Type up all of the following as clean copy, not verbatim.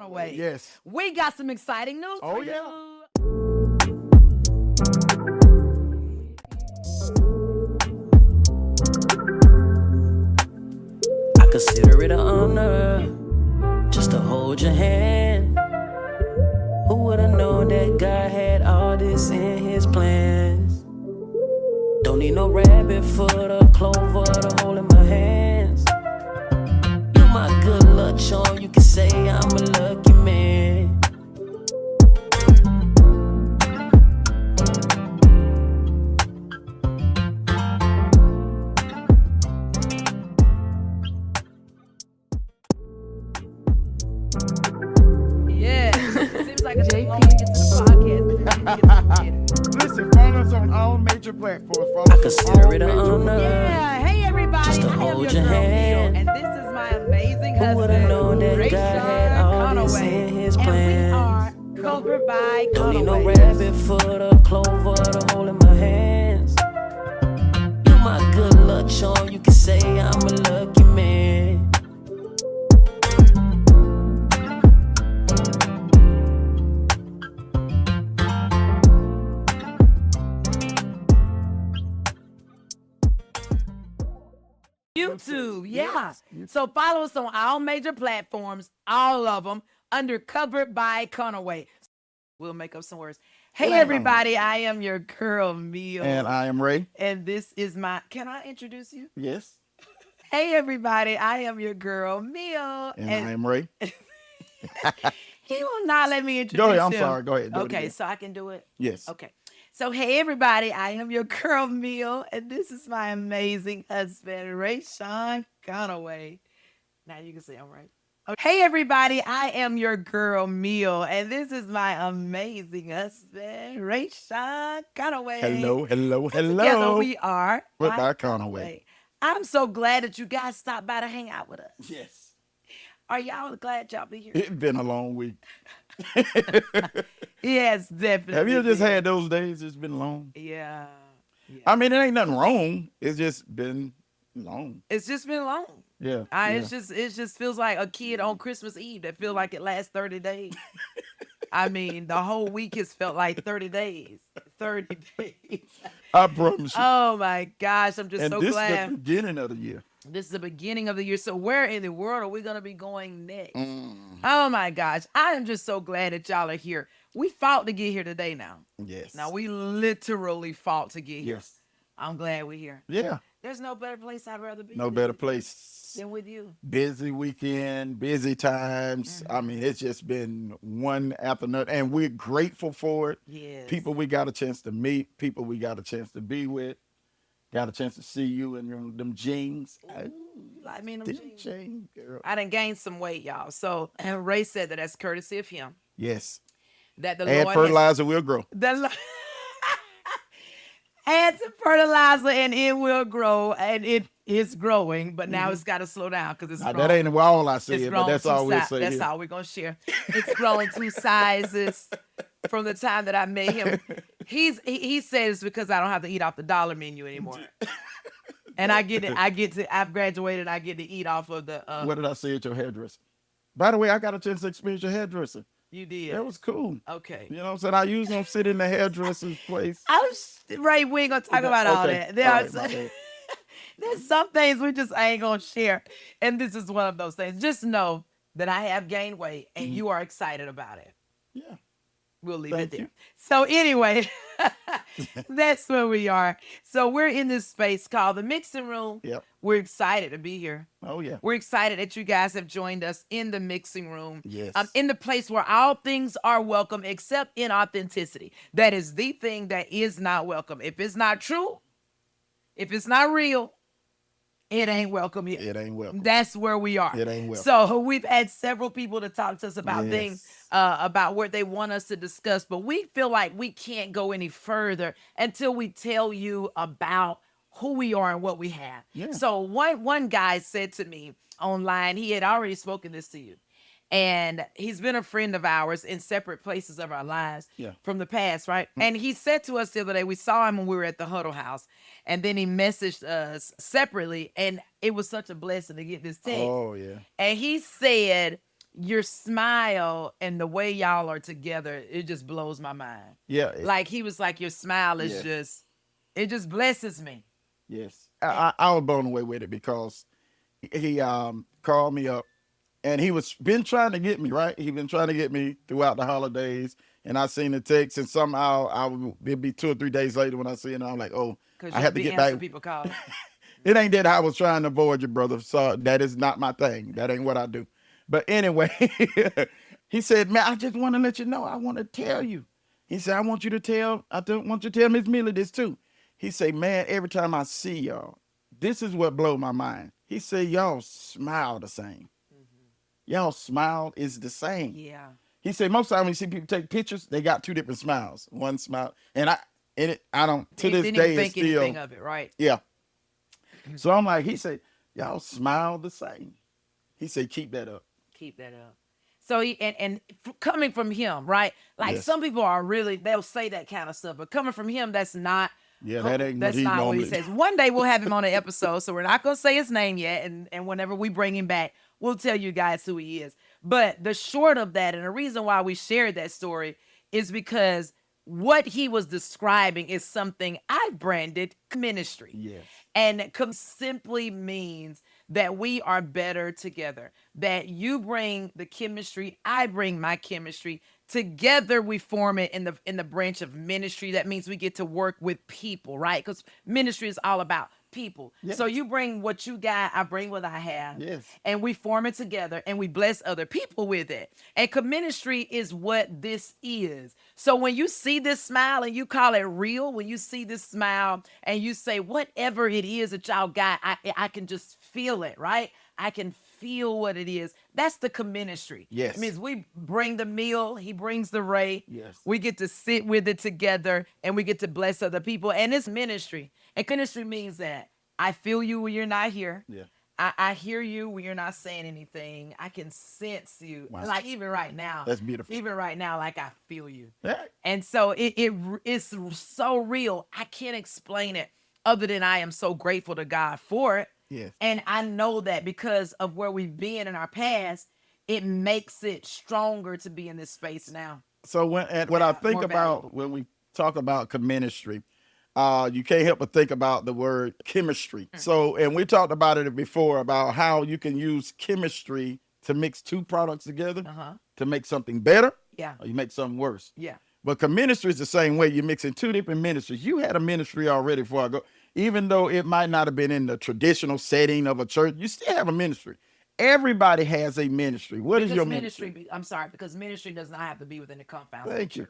Conaway. Yes. We got some exciting news Oh, for yeah. you. I consider it an honor just to hold your hand. Who would have known that God had all this in his plans? Don't need no rabbit foot or clover to hold in my hands. You my good luck charm, you can say I'm a lucky man. Yeah. Seems like it's long to get to the podcast. Listen, follow us on all major platforms. Follow I us on consider all it an major honor. Yeah. Hey, everybody. Just to I am hold your your girl, hand. Neil, and this is my amazing Who would've husband, known that God had all this Conaway. in his And we plans? are covered by Don't need no Conaway. rabbit foot or clover to hold in my hands. You my good luck charm, you can say I'm a lucky man. YouTube, yeah. Yes. So follow us on all major platforms, all of them, under Covered by Conaway. We'll make up some words. Hey, Right on. everybody, I am your girl, Mia. And I am Ray. And this is my, can I introduce you? Yes. Hey, everybody, I am your girl, Mia. And I am Ray. He will not let me introduce Go ahead. I'm him. sorry. Go ahead. Do it Okay, again. so I can do it? Yes. Okay. So, hey, everybody, I am your girl, Mia, and this is my amazing husband, Rashaan Conaway. Now you can say I'm right. Okay. Hey, everybody, I am your girl, Mia, and this is my amazing husband, Rashaan Conaway. Hello. Hello. Together Hello. we are We're by Conaway. Conaway. I'm so glad that you guys stopped by to hang out with us. Yes. Are y'all glad y'all be here? It's been a long week. Yes, definitely. Have you just been. had those days? It's been long. Yeah. I mean, it ain't nothing wrong. It's just been long. It's just been long. Yeah. It just feels like a kid on Christmas Eve that feel like it lasts 30 days. I mean, the whole week has felt like 30 days. 30 days. I promise you. Oh my gosh, I'm just and so this glad. is the beginning of the year. This is the beginning of the year. So where in the world are we going to be going next? Mm. Oh my gosh, I am just so glad that y'all are here. We fought to get here today now. Yes. Now we literally fought to get here. Yes. I'm glad we're here. Yeah. There's no better place I'd rather be. No better place. than with you. Busy weekend, busy times. I mean, it's just been one after another, and we're grateful for it. Yes. People we got a chance to meet, people we got a chance to be with, got a chance to see you in them jeans. Ooh, you like me in them Them jeans? jeans, girl. I done gained some weight, y'all. So, and Ray said that that's courtesy of him. Yes. That the Add Lord fertilizer, will grow. add some fertilizer and it will grow, and it is growing. But now it's got to slow down because it's Now, grown. that ain't all I It's said, but grown that's two all we'll si- say That's here. all we're gonna share. It's grown 2 sizes from the time that I met him. He said it's because I don't have to eat off the dollar menu anymore. And I've graduated. I get to eat off of the. What did I say at your hairdresser? By the way, I got a chance to experience your hairdresser. You did. That was cool. Okay. You know what I'm saying? I usually don't sit in the hairdresser's place. Ray, we ain't gonna talk about all Okay. that. All right, my bad. There's some things we just ain't gonna share, and this is one of those things. Just know that I have gained weight, and you are excited about it. Yeah. We'll leave Thank it there. you. So anyway, that's where we are. So we're in this space called the mixing room. Yep. We're excited to be here. Oh, yeah. We're excited that you guys have joined us in the mixing room. Yes. In the place where all things are welcome except inauthenticity. That is the thing that is not welcome. If it's not true, if it's not real, it ain't welcome yet. It ain't welcome. That's where we are. It ain't welcome. So we've had several people to talk to us about Yes. things, about what they want us to discuss, but we feel like we can't go any further until we tell you about who we are and what we have. Yeah. So one guy said to me online, he had already spoken this to you, and he's been a friend of ours in separate places of our lives from the past, right? And he said to us the other day, we saw him when we were at the Huddle House, and then he messaged us separately, and it was such a blessing to get this text. Oh, yeah. And he said your smile and the way y'all are together, it just blows my mind. Yeah. Like he was like, your smile is Yeah. just, it just blesses me. Yes. I was blown away with it because he called me up and he was been trying to get me, right? He been trying to get me throughout the holidays. And I seen the text and somehow it'd be 2 or 3 days later when I see it. And I'm like, oh, Because I you had to be get answering back. people calling. It ain't that I was trying to avoid you, brother. So that is not my thing. That ain't what I do. But anyway, he said, man, I just want to let you know. I want to tell you. He said, I don't want you to tell Miss Millie this too. He said, man, every time I see y'all, this is what blow my mind. He said, y'all smile the same. Y'all smile is the same. Yeah. He said, most of the time when you see people take pictures, they got 2 different smiles. One smile. And I don't, to He this didn't day, even it's think anything still, of it, right? yeah. So I'm like, he said, y'all smile the same. He said, keep that up. Keep that up. So coming from him, right? Like Yes. some people are really, they'll say that kind of stuff, but coming from him, that's not. Yeah, that ain't what That's he not what he normally says. One day we'll have him on an episode, so we're not gonna say his name yet. And whenever we bring him back, we'll tell you guys who he is. But the short of that, and the reason why we shared that story is because what he was describing is something I've branded ministry. Yes. And simply means that we are better together. That you bring the chemistry, I bring my chemistry. Together we form it in the branch of ministry. That means we get to work with people, right? Because ministry is all about people. Yes. So you bring what you got, I bring what I have. Yes. And we form it together and we bless other people with it. And ministry is what this is. So when you see this smile and you call it real, when you see this smile and you say, whatever it is that y'all got, I can just feel it, right? I can feel what it is. That's the ministry. Yes. It means we bring the meal, he brings the ray. Yes. We get to sit with it together and we get to bless other people. And it's ministry. And ministry means that I feel you when you're not here. Yeah. I hear you when you're not saying anything. I can sense you. Wow. Like even right now. That's beautiful. Even right now, like I feel you. Yeah. And so it's so real. I can't explain it other than I am so grateful to God for it. Yes. And I know that because of where we've been in our past, it makes it stronger to be in this space now. So when I think More about valuable. when we talk about ministry, you can't help but think about the word chemistry. So, and we talked about it before about how you can use chemistry to mix 2 products together to make something better. Yeah. Or you make something worse. Yeah. But ministry is the same way. You're mixing 2 different ministries. You had a ministry already before I go. Even though it might not have been in the traditional setting of a church, you still have a ministry. Everybody has a ministry. What is your ministry? I'm sorry, because ministry does not have to be within the confounds. Thank you.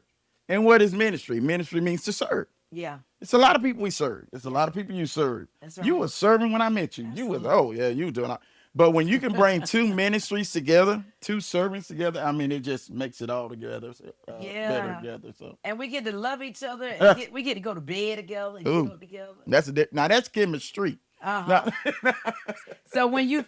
And what is ministry? Ministry means to serve. Yeah. It's a lot of people we serve. It's a lot of people you serve. That's right. You were serving when I met you. You was, oh yeah, you doing it. But when you can bring 2 ministries together, 2 servants together, I mean, it just makes it all together. Better together. So And we get to love each other. And we get to go to bed together and Ooh. get up together. now that's chemistry. Uh-huh. So when you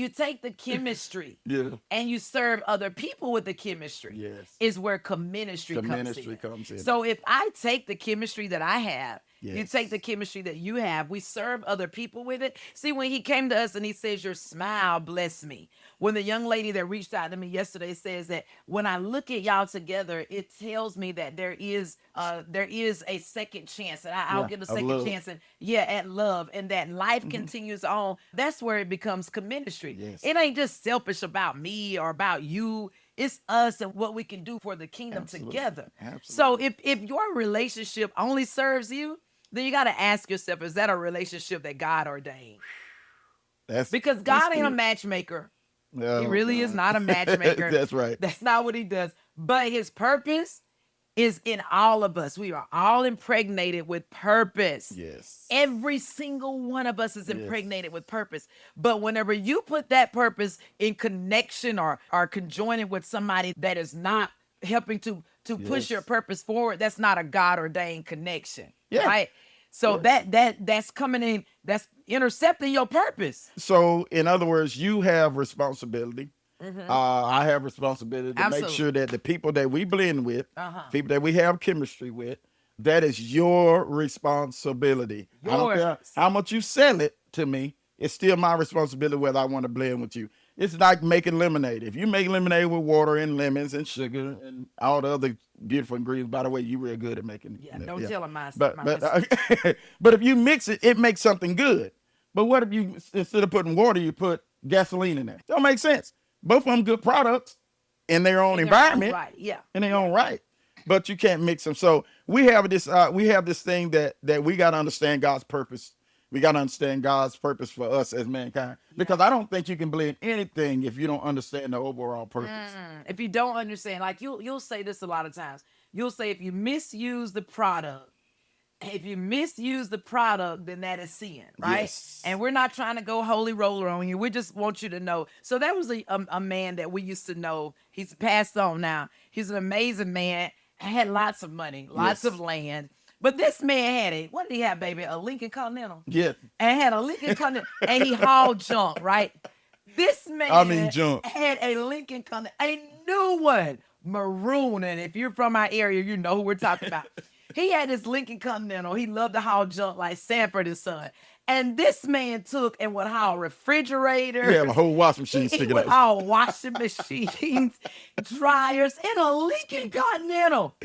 take the chemistry Yeah. and you serve other people with the chemistry, Yes. is where ministry comes in. So if I take the chemistry that I have, you Yes. take the chemistry that you have, we serve other people with it. See, when he came to us and he says, your smile bless me. When the young lady that reached out to me yesterday says that when I look at y'all together, it tells me that there is a second chance, and I'll Yeah, get a of second love. chance, and at love, and that life continues on. That's where it becomes ministry. Yes. It ain't just selfish about me or about you. It's us and what we can do for the kingdom Absolutely. together. Absolutely. So if your relationship only serves you, then you got to ask yourself, is that a relationship that God ordained? Because God ain't a matchmaker. No, He really is not a matchmaker. That's right. That's not what he does. But his purpose is in all of us. We are all impregnated with purpose. Yes. Every single one of us is impregnated with purpose. But whenever you put that purpose in connection or conjoining with somebody that is not helping to push Yes. your purpose forward, that's not a God ordained connection. Yeah. Right? So that's coming in, that's intercepting your purpose. So, in other words, you have responsibility. I have responsibility to Absolutely. make sure that the people that we blend with, Uh-huh. people that we have chemistry with, that is your responsibility. I don't care Yours. how much you sell it to me. It's still my responsibility whether I want to blend with you. It's like making lemonade. If you make lemonade with water and lemons and sugar and all the other beautiful ingredients, by the way, you real good at making. Yeah, don't tell them my But my but but if you mix it, it makes something good. But what if you instead of putting water, you put gasoline in there? Don't make sense. Both of them good products in their own environment, right? Yeah, in their own right. But you can't mix them. So we have this thing that we got to understand God's purpose. We got to understand God's purpose for us as mankind. Because I don't think you can blend anything if you don't understand the overall purpose. If you don't understand, like you'll say this a lot of times. You'll say if you misuse the product, then that is sin, right? Yes. And we're not trying to go holy roller on you. We just want you to know. So that was a man that we used to know. He's passed on now. He's an amazing man. Had lots of money, lots of land. But this man had what did he have, baby? A Lincoln Continental. Yeah. And had a Lincoln Continental, and he hauled junk, right? This man junk. had a Lincoln Continental, a new one, maroon. And if you're from our area, you know who we're talking about. He had this Lincoln Continental. He loved to haul junk like Sanford and Son. And this man took and would haul refrigerators. Yeah, a whole washing machine He sticking would out. haul washing machines, dryers, and a Lincoln Continental.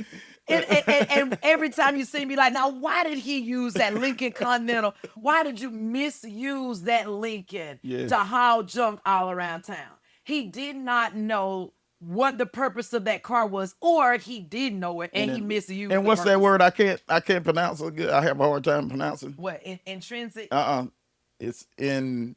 And every time you see me, like, now, why did he use that Lincoln Continental? Why did you misuse that Lincoln to haul junk all around town? He did not know what the purpose of that car was, or he did know it and he misused it. And what's that word I can't pronounce it good? I have a hard time pronouncing. What, intrinsic? It's inevitable.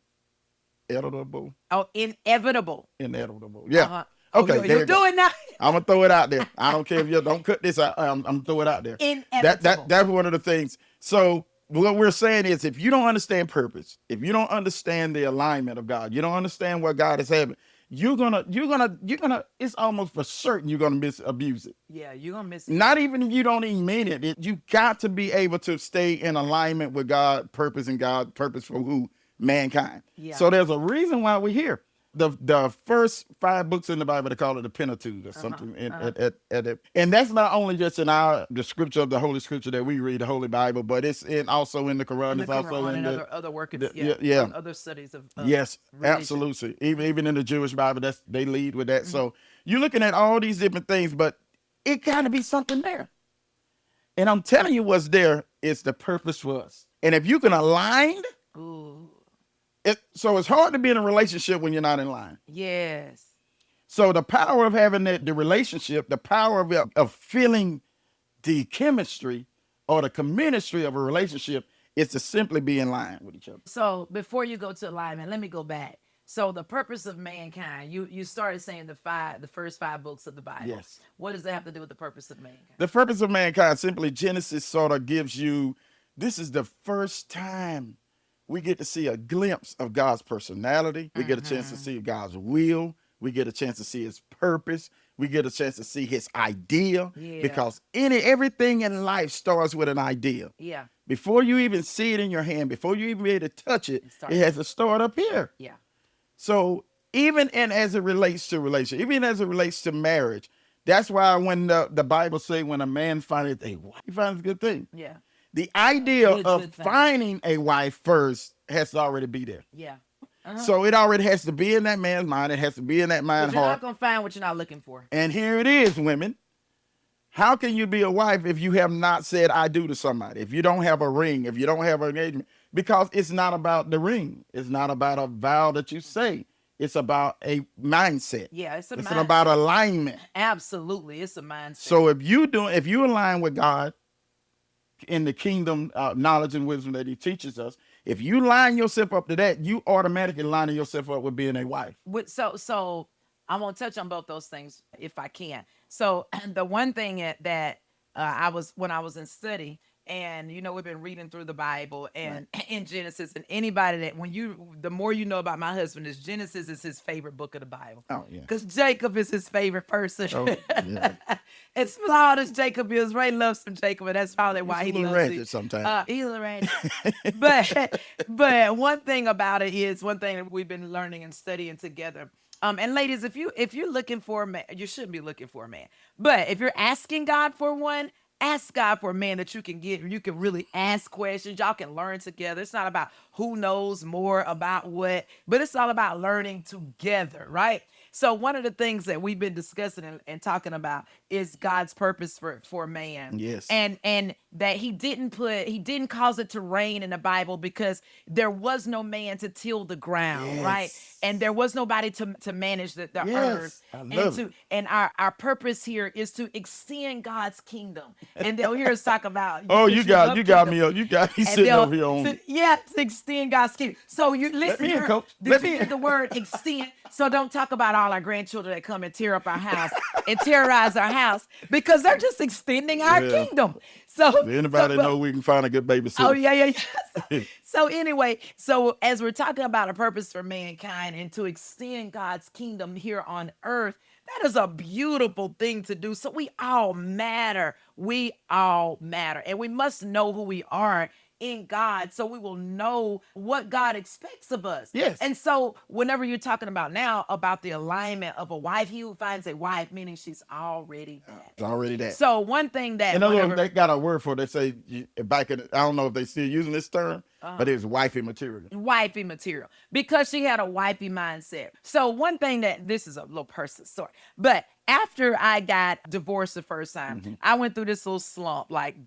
Oh, inevitable. Inevitable. Yeah. Uh-huh. Okay, Oh, you're doing that. I'm gonna throw it out there. I don't care if you don't cut this out. I'm gonna throw it out there. Inevitable. That's one of the things. So what we're saying is, if you don't understand purpose, if you don't understand the alignment of God, you don't understand what God is having, you're gonna. It's almost for certain you're gonna abuse it. Yeah, you're gonna miss it. Not even if you don't even mean it. You got to be able to stay in alignment with God's purpose and God's purpose for mankind. Yeah. So there's a reason why we're here. The first 5 books in the Bible, they call it the Pentateuch or something. And that's not only just in the scripture of the Holy Scripture that we read, the Holy Bible, but it's also in the Quran. It's also in other works, other studies of yes, religion. absolutely. Even in the Jewish Bible, they lead with that. So you're looking at all these different things, but it got to be something there. And I'm telling you, what's there is the purpose for us. And if you can align. Ooh. So it's hard to be in a relationship when you're not in line. Yes. So the power of having the relationship, the power of feeling the chemistry or the comministry of a relationship is to simply be in line with each other. So before you go to alignment, let me go back. So the purpose of mankind, you started saying the first 5 books of the Bible. Yes. What does that have to do with the purpose of mankind? The purpose of mankind, simply Genesis sort of gives you, this is the first time we get to see a glimpse of God's personality. We get a chance to see God's will. We get a chance to see his purpose. We get a chance to see his idea. Yeah. Because everything in life starts with an idea. Yeah. Before you even see it in your hand, before you even be able to touch it, it has to start up here. Yeah. So even as it relates to relationship, even as it relates to marriage, that's why when the Bible says when a man finds a wife, he finds a good thing. Yeah. The idea Good of thing. finding a wife first has to already be there. Yeah. So it already has to be in that man's mind. It has to be in that man's You're heart. not gonna find what you're not looking for. And here it is, women. How can you be a wife if you have not said I do to somebody? If you don't have a ring, if you don't have an engagement? Because it's not about the ring. It's not about a vow that you say. It's about a mindset. Yeah, it's It's mindset. about alignment. Absolutely, it's a mindset. So if you align with God in the kingdom knowledge and wisdom that he teaches us, if you line yourself up to that, you automatically lining yourself up with being a wife. So I'm gonna touch on both those things if I can. So the one thing that when I was in study, and we've been reading through the Bible and in Genesis, and anybody that the more you know about my husband is Genesis is his favorite book of the Bible. Oh yeah. Because Jacob is his favorite person. Oh, yeah. As flawed as Jacob is, Ray loves some Jacob, and that's probably why He's he a little loves ratchet it. sometimes. He's a little ratchet. but one thing about it is one thing that we've been learning and studying together. And ladies, if you're looking for a man, you shouldn't be looking for a man. But if you're asking God for one, ask God for a man that you can really ask questions. Y'all can learn together. It's not about who knows more about what, but it's all about learning together, right? So one of the things that we've been discussing and talking about is God's purpose for man. Yes. And that he didn't cause it to rain in the Bible because there was no man to till the ground, right? Yes. And there was nobody to manage the Yes. earth. I love it. And our purpose here is to extend God's kingdom. And they'll hear us talk about Oh, you got me and sitting they'll- over here on. to extend God's kingdom. So you listen me in, here, Coach. did Let you me get in. the word extend? So don't talk about all our grandchildren that come and tear up our house and terrorize our house because they're just extending our Yeah. kingdom. So Anybody but- know we can find a good babysitter? Oh, yeah. So anyway, so as we're talking about a purpose for mankind and to extend God's kingdom here on earth, that is a beautiful thing to do. So we all matter. We all matter. And we must know who we are in God so we will know what God expects of us. Yes. And so whenever you're talking about now about the alignment of a wife, he who finds a wife, meaning she's already that. It's already that. So one thing that In other words, whenever- they got a word for it. They say back in, I don't know if they still using this term, but it's wifey material. wifey material because she had a wifey mindset. So one thing that this is a little personal story, but after I got divorced the first time, I went through this little slump, like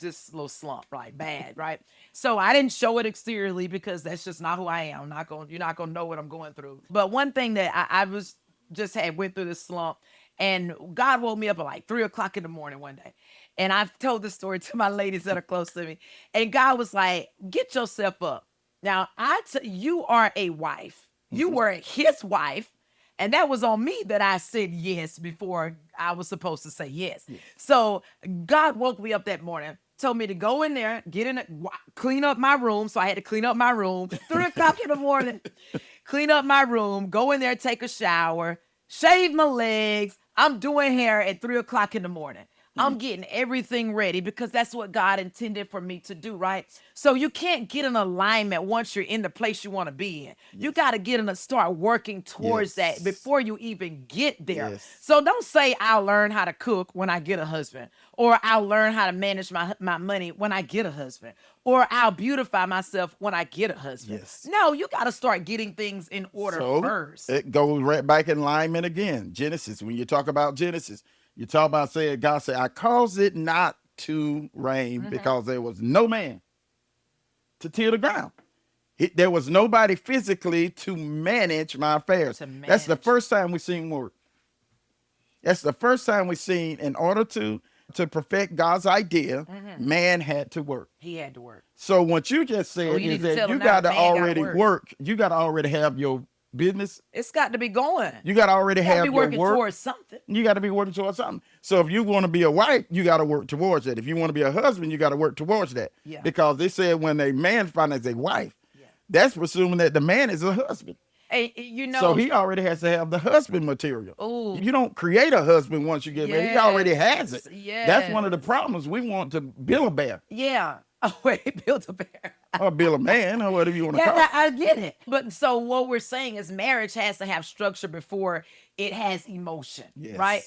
bad, right? So I didn't show it exteriorly because that's just not who I am. You're not gonna know what I'm going through. But one thing that I was just had went through this slump, and God woke me up at like 3:00 in the morning one day. And I've told this story to my ladies that are close to me. And God was like, get yourself up. Now, you are a wife. You were his wife. And that was on me that I said yes before I was supposed to say yes. So God woke me up that morning, told me to go in there, clean up my room. So I had to clean up my room. 3:00 in the morning, clean up my room, go in there, take a shower, shave my legs. I'm doing hair at 3:00 in the morning. I'm getting everything ready because that's what God intended for me to do, right? So you can't get in alignment once you're in the place you want to be in. You got to get in and start working towards that before you even get there. Yes. So don't say I'll learn how to cook when I get a husband, or I'll learn how to manage my money when I get a husband, or I'll beautify myself when I get a husband. Yes. No, you got to start getting things in order first. It goes right back in alignment again. Genesis, when you talk about Genesis, you talk about saying, God said, I caused it not to rain because there was no man to till the ground. There was nobody physically to manage my affairs. That's the first time we seen work. That's the first time we seen in order to perfect God's idea, man had to work. He had to work. So what you just said you need is to that tell you him now, got to man gotta already work. You got to already have your business. It's got to be going. You got to already You gotta have be your working work. towards something. You got to be working towards something. So if you want to be a wife, you got to work towards that. If you want to be a husband, you got to work towards that. Yeah. Because they said when a man finds a wife, that's presuming that the man is a husband. Hey, you know. So he already has to have the husband material. Ooh. You don't create a husband once you get married. He already has it. Yes. That's one of the problems. We want to build a bear Yeah. Oh, wait, build a bear. or build a man or whatever you want to call Yeah, it. I get it. But so what we're saying is marriage has to have structure before it has emotion, Yes. right?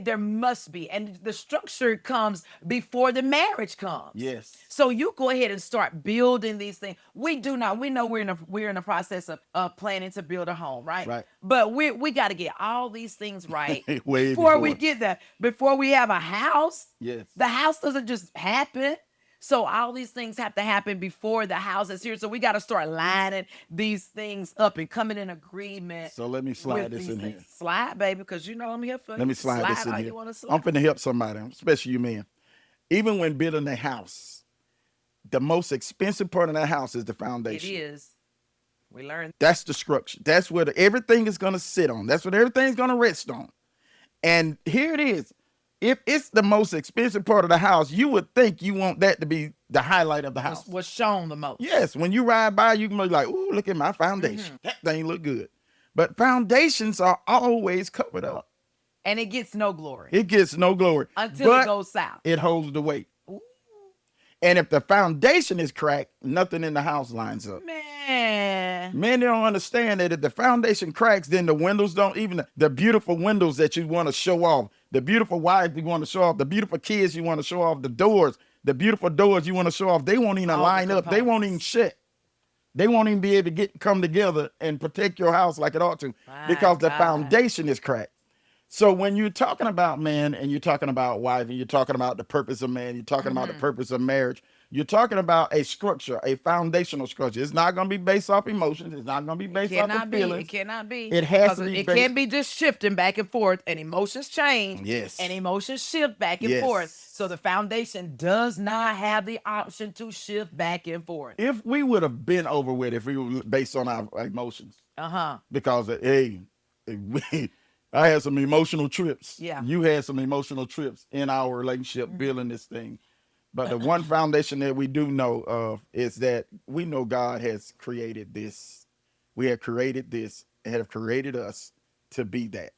There must be. And the structure comes before the marriage comes. Yes. So you go ahead and start building these things. We know we're in a process of planning to build a home, right? Right. But we got to get all these things right Way before we before. get that. Before we have a house, Yes. the house doesn't just happen. So all these things have to happen before the house is here. So we got to start lining these things up and coming in agreement. So let me slide with this these in here. things. Slide, baby, because you know I'm here for you. Let me slide this in how here. you wanna slide. I'm finna help somebody, especially you men. Even when building a house, the most expensive part of that house is the It foundation. is. We learned. That's the structure. That's where everything is going to sit on. That's what everything's going to rest on. And here it is. If it's the most expensive part of the house, you would think you want that to be the highlight of the house. Was shown the most. Yes, when you ride by, you can be like, ooh, look at my foundation. That thing look good. But foundations are always covered up. And it gets no glory It gets no glory. until but it goes south. it holds the weight. Ooh. And if the foundation is cracked, nothing in the house lines up. Man. Men don't understand that if the foundation cracks, then the windows don't, even the beautiful windows that you want to show off, The beautiful wife you want to show off. The beautiful kids you want to show off. The beautiful doors you want to show off. They won't even All the line up. They won't even components. shit. They won't even be able to come together and protect your house like it ought to My because the God. foundation is cracked. So when you're talking about man and you're talking about wife and you're talking about the purpose of man, you're talking about the purpose of marriage, you're talking about a structure, a foundational structure. It's not going to be based off emotions. It's not going to be based off of Cannot be. feelings. It cannot be. It has Because to be it based. can't be just shifting back and forth, and emotions change. Yes. And emotions shift back and Yes. forth. So the foundation does not have the option to shift back and forth. If we would have been over with if we were based on our emotions, because hey, I had some emotional trips. Yeah. You had some emotional trips in our relationship building this thing. But the one foundation that we do know of is that we know God has created this. We have created this and have created us to be that.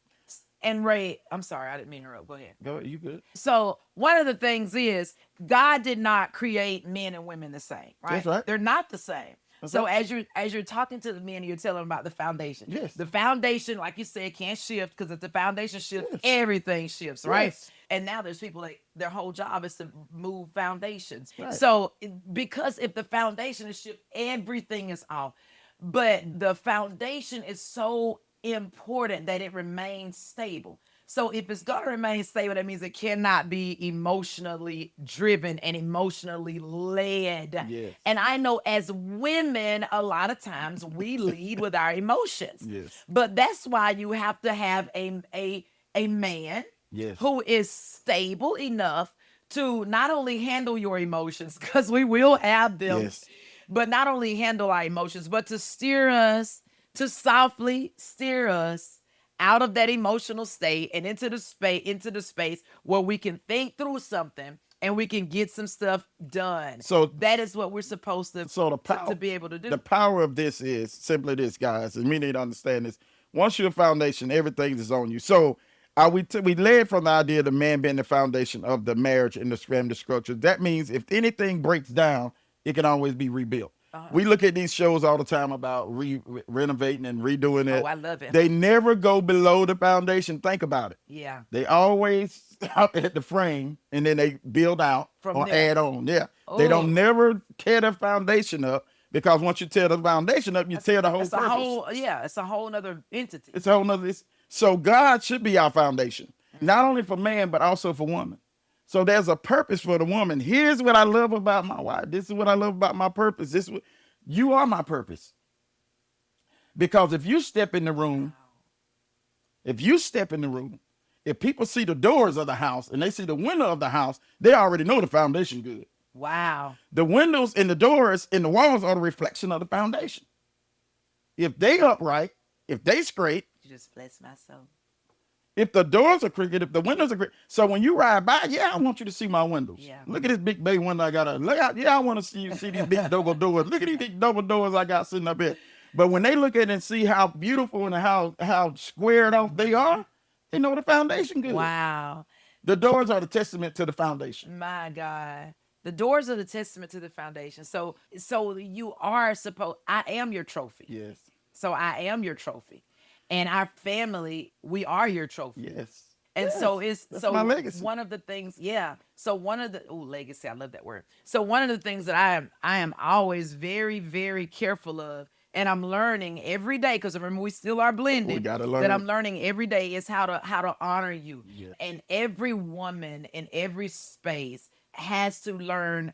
And Ray, I'm sorry, I didn't mean to interrupt. Go ahead. Go ahead, you good? So one of the things is God did not create men and women the same, right? That's right. They're not the same. That's So right. as you're talking to the men, you're telling them about the foundation. Yes. The foundation, like you said, can't shift because if the foundation shifts, Yes. everything shifts, right? Yes. And now there's people like their whole job is to move foundations. Right. So because if the foundation is shift, everything is off. But the foundation is so important that it remains stable. So if it's going to remain stable, that means it cannot be emotionally driven and emotionally led. Yes. And I know as women, a lot of times we lead with our emotions. Yes. But that's why you have to have a man Yes. who is stable enough to not only handle your emotions, because we will have them, Yes. but not only handle our emotions, but to steer us, to softly steer us out of that emotional state and into the space where we can think through something and we can get some stuff done. So that is what we're supposed to, So the power to be able to do. The power of this is simply this, guys, and we need to understand this. Once you're a foundation, everything is on you. So we led from the idea of the man being the foundation of the marriage and the family structure. That means if anything breaks down, it can always be rebuilt. We look at these shows all the time about renovating and redoing it. Oh, I love it. They never go below the foundation. Think about it. Yeah. They always stop at the frame and then they build out From or there. add on. Yeah. They Oh. don't never tear the foundation up because once you tear the foundation up, you tear the whole It's a purpose. it's a whole nother entity. It's a whole nother. So God should be our foundation, not only for man, but also for woman. So there's a purpose for the woman. Here's what I love about my wife. This is what I love about my purpose. This is what, you are my purpose. Because if you step in the room, if people see the doors of the house and they see the window of the house, they already know the foundation good. Wow. The windows and the doors and the walls are the reflection of the foundation. If they upright, if they straight, You just bless my soul. if the doors are crooked, if the windows are crooked. So when you ride by, yeah, I want you to see my windows. Yeah. Look at this big bay window I got. Look out, yeah, I want to see these big double doors. Look at these big double doors I got sitting up here. But when they look at it and see how beautiful and how squared off they are, they know the foundation good. Wow. The doors are the testament to the foundation. My God. The doors are the testament to the foundation. So you are supposed, I am your trophy. Yes. So I am your trophy. And our family, we are your trophy. Yes. And Yes. so it's That's so my legacy. one of the things, yeah. So one of the legacy, I love that word. So one of the things that I am always very, very careful of, and I'm learning every day, because remember we still are blended. We gotta learn. That I'm learning every day is how to honor you. Yes. And every woman in every space has to learn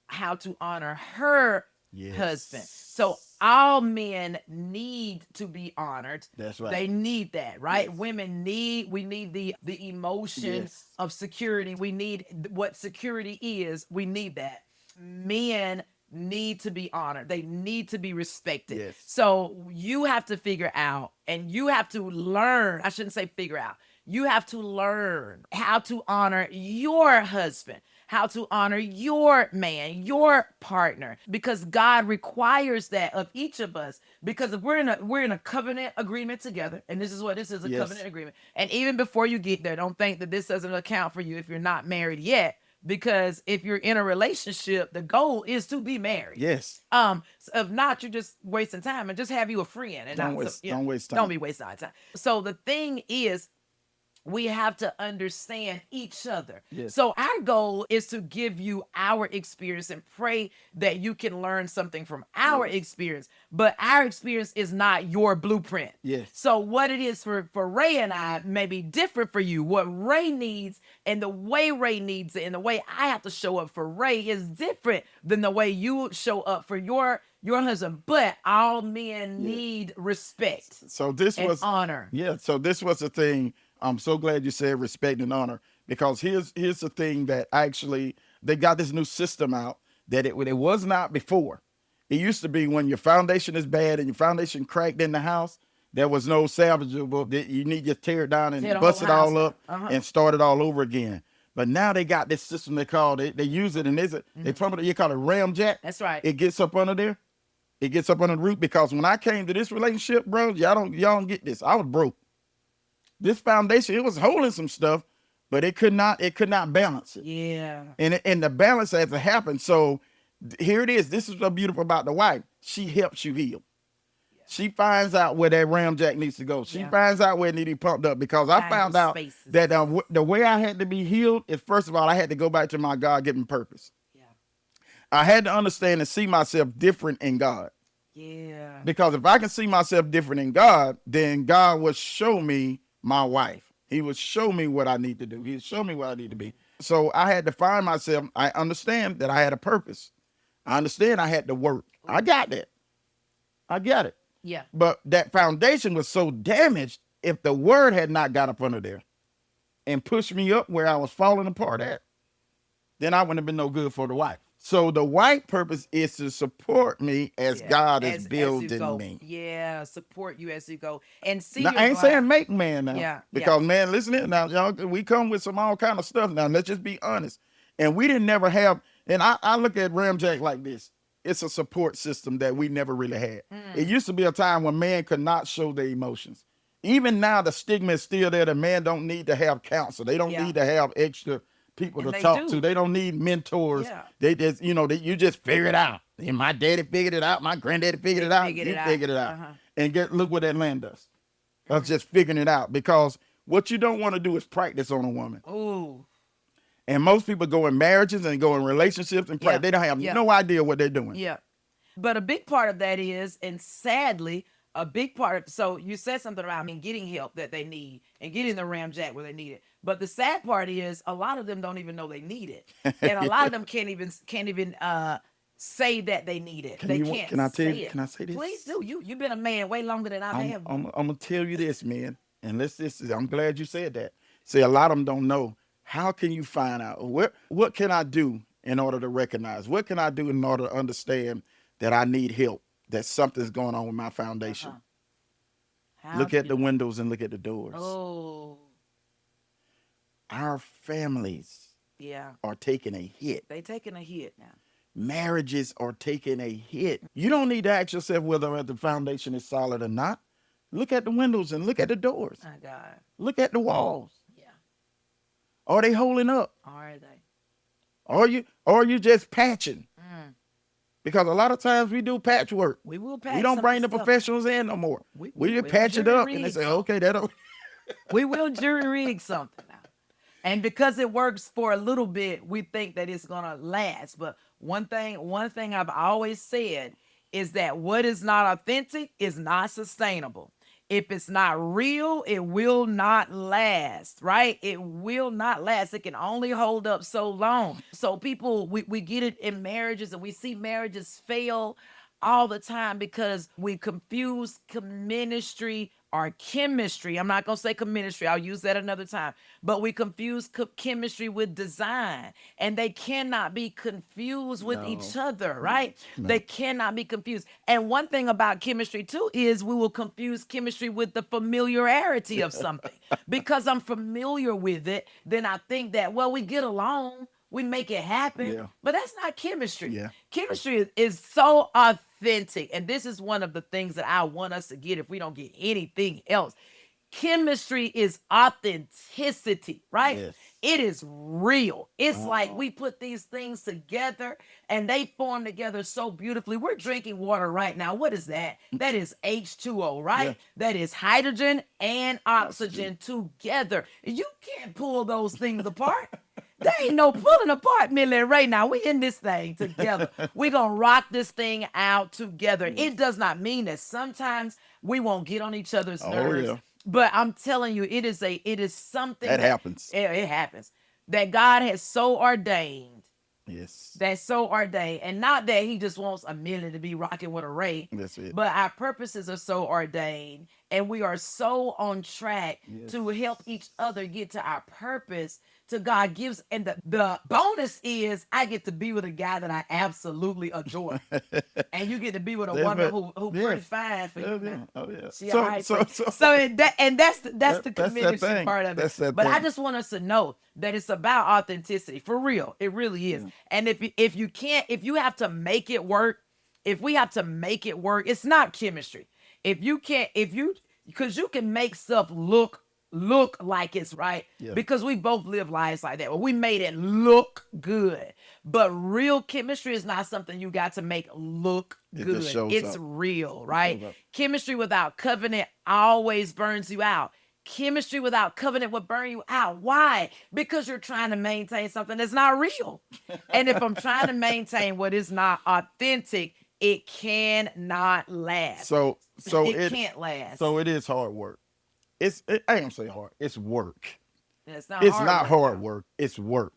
how to honor her Yes. husband. So all men need to be honored. That's right. They need that, right? Yes. Women need, we need the emotion Yes. of security. We need what security is. We need that. Men need to be honored. They need to be respected. Yes. So you have to figure out, and you have to learn, I shouldn't say figure out. You have to learn how to honor your husband, how to honor your man, your partner, because God requires that of each of us. Because if we're in a covenant agreement together, and this is what this is, a Yes. covenant agreement. And even before you get there, don't think that this doesn't account for you if you're not married yet. Because if you're in a relationship, the goal is to be married. Yes. So if not, you're just wasting time, and just have you a friend and Don't not waste- you know, don't waste Don't time. be wasting our time. So the thing is, we have to understand each other. Yes. So our goal is to give you our experience and pray that you can learn something from our experience. But our experience is not your blueprint. Yes. So what it is for Ray and I may be different for you. What Ray needs and the way Ray needs it and the way I have to show up for Ray is different than the way you show up for your husband. But all men need respect So this and was honor. Yeah, so this was the thing. I'm so glad you said respect and honor, because here's the thing that actually they got this new system out that it was not before. It used to be when your foundation is bad and your foundation cracked in the house, there was no salvageable. You need to tear it down and Tear the bust whole it all house up down. and start it all over again. But now they got this system they call it. They use it and they probably you call it ram jack. That's right. It gets up under there. It gets up under the root, because when I came to this relationship, bro, y'all don't get this. I was broke. This foundation, it was holding some stuff, but it could not balance it. Yeah. And the balance has to happen. So here it is. This is what's beautiful about the wife. She helps you heal. She finds out where that ram jack needs to go. She finds out where it needs to be pumped up, because I found out that the way I had to be healed is, first of all, I had to go back to my God-given purpose. Yeah. I had to understand and see myself different in God. Yeah. Because if I can see myself different in God, then God will show me my wife. He would show me what I need to do. He'd show me what I need to be. So I had to find myself. I understand that I had a purpose. I understand I had to work. I got that. I got it. Yeah. But that foundation was so damaged, if the word had not got up under there and pushed me up where I was falling apart at, then I wouldn't have been no good for the wife. So the wife purpose is to support me as God is building me. Yeah, support you as you go. And see, Now, I ain't saying make man now. Yeah, Because man, listen here now, y'all, we come with some all kind of stuff now. Let's just be honest. And we didn't never have, and I look at Ramjack like this. It's a support system that we never really had. It used to be a time when man could not show their emotions. Even now, the stigma is still there. The man don't need to have counsel. They don't need to have extra people And to they talk do. to. They don't need mentors. Yeah. They just, you just figure it out. And my daddy figured it out. My granddaddy figured it out. figured You it out. figured it out. Uh-huh. And look what that land does. That's just figuring it out. Because what you don't want to do is practice on a woman. Ooh. And most people go in marriages and go in relationships and practice. Yeah. They don't have Yeah. no idea what they're doing. Yeah. But a big part of that is, and sadly, a big part of, so you said something about getting help that they need and getting the ramjack where they need it. But the sad part is a lot of them don't even know they need it. And a lot of them can't even say that they need it. They can't Can I tell say you? it. Can I say this? Please do. You've been a man way longer than I have. I'm gonna tell you this, man. And I'm glad you said that. See, a lot of them don't know. How can you find out? What can I do in order to recognize? What can I do in order to understand that I need help? That something's going on with my foundation. How Look do at the windows and look at the doors. Oh, Our families yeah. are taking a hit. They taking a hit now. Marriages are taking a hit. You don't need to ask yourself whether the foundation is solid or not. Look at the windows and look at the doors. My God. Look at the walls. Yeah. Are they holding up? Are they? Are you just patching? Because a lot of times we do patchwork. We will patch. We don't some bring the stuff. professionals in no more. We just we'll patch it up jury and they rig say, something. okay, that'll. We will jury rig something now. And because it works for a little bit, we think that it's gonna last. But one thing I've always said is that what is not authentic is not sustainable. If it's not real, it will not last, right? It will not last. It can only hold up so long. So people, we get it in marriages and we see marriages fail all the time because we confuse ministry or chemistry. I'm not going to say ministry. I'll use that another time. But we confuse chemistry with design. And they cannot be confused with each other, right? They cannot be confused. And one thing about chemistry, too, is we will confuse chemistry with the familiarity of something. Because I'm familiar with it, then I think that, well, we get along. We make it happen. Yeah. But that's not chemistry. Yeah. Chemistry is so authentic. And this is one of the things that I want us to get if we don't get anything else. Chemistry is authenticity, right? Yes. It is real. It's like we put these things together and they form together so beautifully. We're drinking water right now. What is that? That is H2O, right? Yeah. That is hydrogen and oxygen together. You can't pull those things apart. There ain't no pulling apart, Millie. Right now, we in this thing together. We're gonna rock this thing out together. It does not mean that sometimes we won't get on each other's nerves. yeah. But I'm telling you, it is something That happens. It happens that God has so ordained. Yes. That's so ordained, and not that He just wants a million to be rocking with a Ray. That's it. But our purposes are so ordained, and we are so on track to help each other get to our purpose. To God gives, and the bonus is I get to be with a guy that I absolutely adore, and you get to be with a woman who pretty fine for you. Yeah. Oh yeah. She all right. So that's the commitment thing. part of That's it. that But I thing. just want us to know that it's about authenticity for real. It really is. And if you have to make it work, if we have to make it work, it's not chemistry. Because you can make stuff look like it's right, because we both live lives like that. Well, we made it look good, but real chemistry is not something you got to make look good. It's real, right? Chemistry without covenant always burns you out. Chemistry without covenant will burn you out. Why? Because you're trying to maintain something that's not real. And if I'm trying to maintain what is not authentic, it cannot last. So it can't last. So it is hard work. I ain't gonna say hard. It's work. It's not hard work. It's work.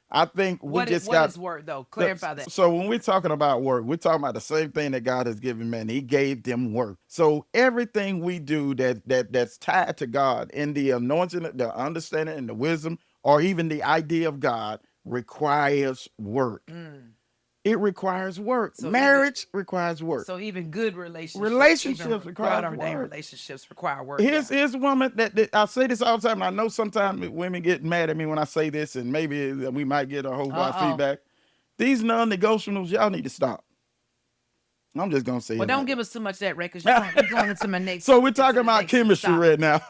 I think what is work though? Clarify that. So when we're talking about work, we're talking about the same thing that God has given man. He gave them work. So everything we do that's tied to God in the anointing, the understanding, and the wisdom, or even the idea of God, requires work. It requires work. So marriage requires work. So even good relationships require work. Relationships require work. Here's a woman that I say this all the time. And I know sometimes women get mad at me when I say this, and maybe we might get a whole lot of feedback. These non-negotiables, y'all need to stop. I'm just gonna say. Well, don't give us too much of that, Ray, because you're going into my next. So we're talking about chemistry right now.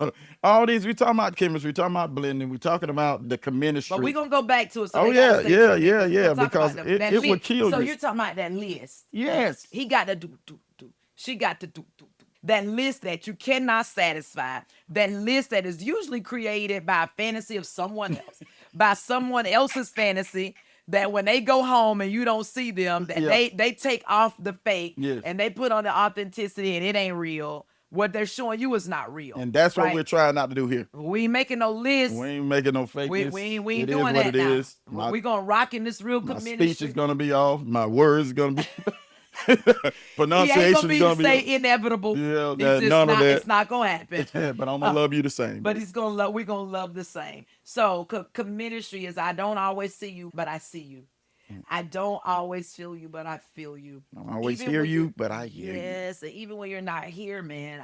All these, we're talking about chemistry, we're talking about blending, we're talking about the commitment. But we're gonna go back to it. So yeah, because it would kill you. So you're talking about that list. Yes. He got to do. She got to do. That list that you cannot satisfy. That list that is usually created by a fantasy of someone else, by someone else's fantasy. That when they go home and you don't see them, that they take off the fake and they put on the authenticity, and it ain't real. What they're showing you is not real. And that's what we're trying not to do here. We ain't making no list. We ain't making no fake list. We ain't doing that now. We're going to rock in this real commitment. My speech is going to be off. My words is going to be... Pronunciation is going to be... say inevitable. Yeah, none of that. It's not going to happen. But I'm going to love you the same. But we're going to love the same. So commitment is I don't always see you, but I see you. I don't always feel you, but I feel you. I don't always hear you, but I hear you. Yes, and even when you're not here, man,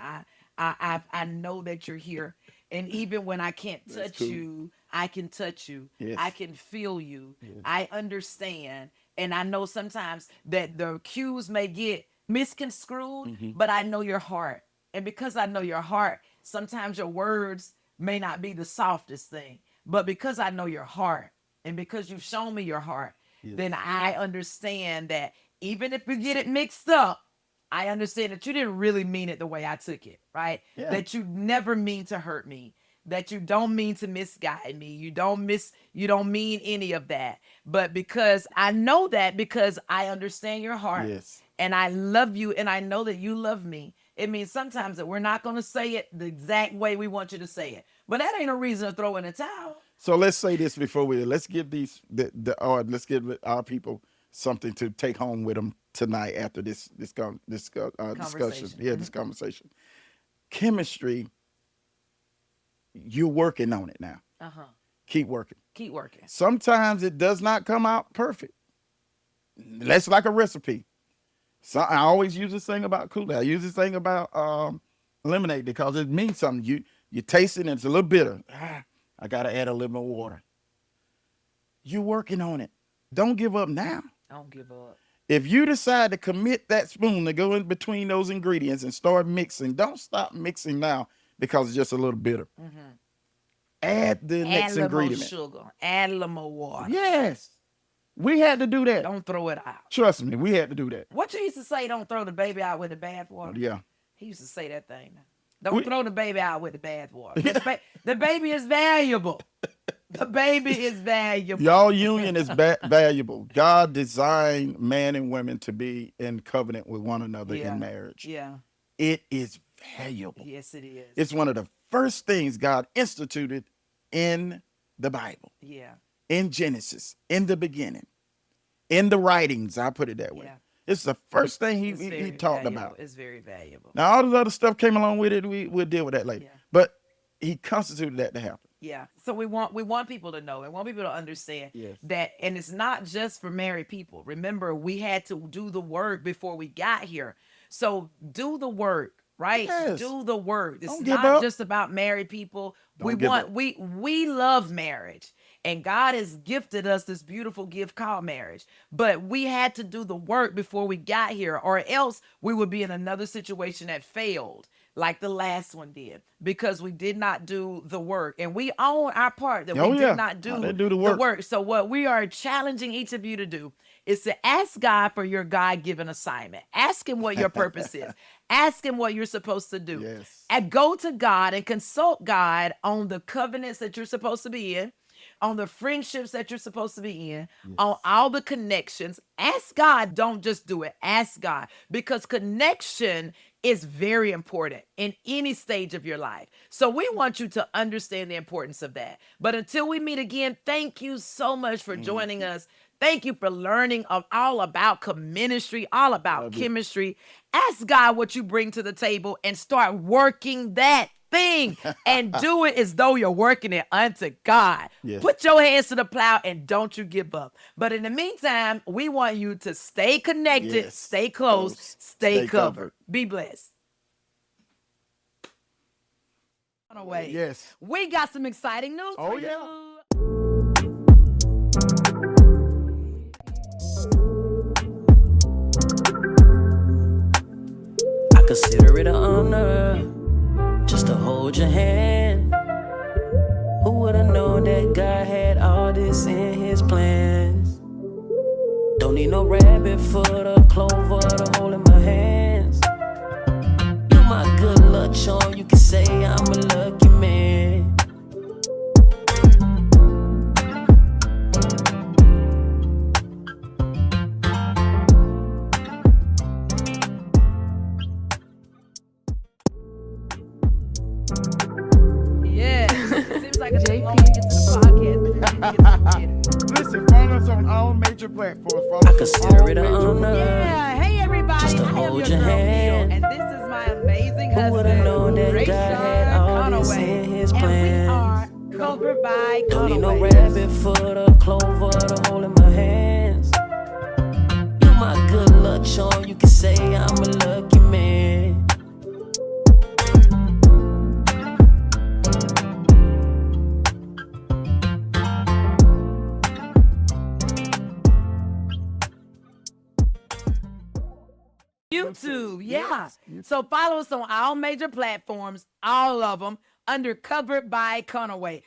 I know that you're here. And even when I can't touch you, I can touch you. Yes. I can feel you. Yes. I understand. And I know sometimes that the cues may get misconstrued, but I know your heart. And because I know your heart, sometimes your words may not be the softest thing. But because I know your heart, and because you've shown me your heart, then I understand that even if you get it mixed up, I understand that you didn't really mean it the way I took it, right? Yeah. That you never mean to hurt me, that you don't mean to misguide me. You don't mean any of that. But because I know that, because I understand your heart, and I love you, and I know that you love me, it means sometimes that we're not going to say it the exact way we want you to say it. But that ain't a reason to throw in a towel. So let's say this before let's give let's give our people something to take home with them tonight after this discussion. This conversation. Chemistry, you're working on it now. Keep working. Keep working. Sometimes it does not come out perfect. That's like a recipe. So I always use this thing about Kool-Aid. I use this thing about lemonade because it means something. You taste it and it's a little bitter. I got to add a little more water. You're working on it. Don't give up now. Don't give up. If you decide to commit that spoon to go in between those ingredients and start mixing, don't stop mixing now because it's just a little bitter. add the Add next a little more ingredient. sugar. Add a little more water. Yes. We had to do that. Don't throw it out. Trust me, we had to do that. What you used to say, don't throw the baby out with the bathwater? Yeah. He used to say that thing. Don't throw the baby out with the bathwater. The baby is valuable. The baby is valuable. Y'all union is valuable. God designed man and women to be in covenant with one another in marriage. Yeah. It is valuable. Yes, it is. It's one of the first things God instituted in the Bible. Yeah. In Genesis, in the beginning, in the writings, I put it that way. Yeah. It's the first thing he talked about. It's very valuable. Now, all this other stuff came along with it. We'll deal with that later. Yeah. But he constituted that to happen. Yeah. So we want people to know and want people to understand that, and it's not just for married people. Remember, we had to do the work before we got here. So do the work, right? Yes. Do the work. It's Don't give not up. just about married people. Don't give up. We love marriage. And God has gifted us this beautiful gift called marriage. But we had to do the work before we got here, or else we would be in another situation that failed, like the last one did, because we did not do the work. And we own our part that we did not do, the work. So what we are challenging each of you to do is to ask God for your God-given assignment. Ask him what your purpose is. Ask him what you're supposed to do. Yes. And go to God and consult God on the covenants that you're supposed to be in, on the friendships that you're supposed to be in, on all the connections. Ask God, don't just do it. Ask God, because connection is very important in any stage of your life. So we want you to understand the importance of that. But until we meet again, thank you so much for joining us. Thank you for learning all about comministry, all about chemistry. Ask God what you bring to the table and start working that thing and do it as though you're working it unto God. Yes. Put your hands to the plow and don't you give up. But in the meantime, we want you to stay connected, stay close, stay covered. Be blessed. Conaway. Yes. We got some exciting news Oh, for yeah. you. I consider it an honor just to hold your hand. Who would have known that God had all this in his plans? Don't need no rabbit foot or clover to hold in my hands. You my good luck charm, you can say I'm a lucky man. Yeah. Seems like it's a long to get to the podcast. Listen, follow us on all major platforms. Follow I us on consider all it an major honor. Yeah, hey everybody, Just to I am hold your your girl hand. Neil, and this is my amazing Who would've husband, known that God had all this Conaway, in his and plans? we are covered by Don't need no Conaway. rabbit foot or clover to hold in my hands. You my good luck charm, you can say I'm a lucky man. YouTube, yeah. So follow us on all major platforms, all of them, under Covered by Conaway.